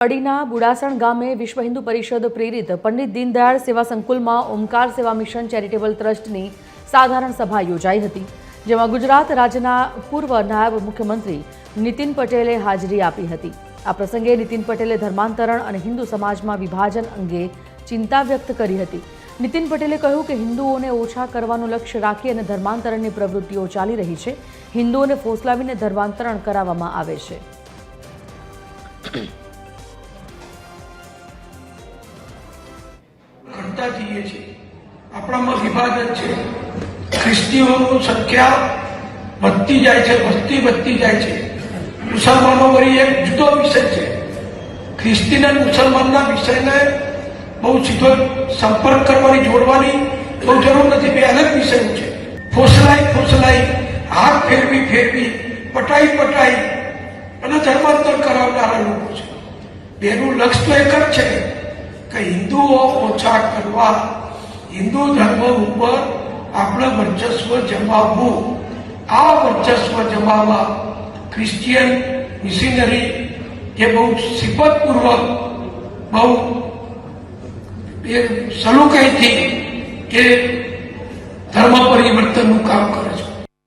અડીના બુડાસણ ગામે વિશ્વ હિન્દુ પરિષદ પ્રેરિત પંડિત દીનદયાળ સેવા સંકુલમાં ઓમકાર સેવા મિશન ચેરિટેબલ ટ્રસ્ટની સાધારણ સભા યોજાઈ હતી, જેમાં ગુજરાત રાજ્યના પૂર્વ નાયબ મુખ્યમંત્રી નીતિન પટેલે હાજરી આપી હતી। આ પ્રસંગે નીતિન પટેલે ધર્માંતરણ અને હિન્દુ સમાજમાં વિભાજન અંગે ચિંતા વ્યક્ત કરી હતી। નીતિન પટેલે કહ્યું કે હિન્દુઓને ઓછા કરવાનું લક્ષ્ય રાખી અને ધર્માંતરણની પ્રવૃત્તિઓ ચાલી રહી છે। હિન્દુઓને ફોસલાવીને ધર્માંતરણ કરાવવામાં આવે છે। करता जीए छे अपना में विभाजन छे। ख्रिस्तीओं संख्या बढ़ती जाए छे, बढ़ती जाए छे। मुसलमानों वरी एक जुदो विषय छे। ख्रिस्ती ने मुसलमान ना विषय ने बहुत सीधो संपर्क करवानी जोड़वानी बहुत जरूर नहीं, बे अलग विषय छे। फोसलाई हाथ फेरवी पटाई અને ધર્માંતર કરાવનારા લોકો છે। બેનું લક્ષ્ય તો એક જ છે કે હિન્દુઓ ઓછા કરવા, હિન્દુ ધર્મ ઉપર આપણે વર્ચસ્વ જમાવવું। આ વર્ચસ્વ જમાવવા ક્રિશ્ચિયન મિશનરી એ બહુ સિફતપૂર્વક બહુ સલુકાઈથી એ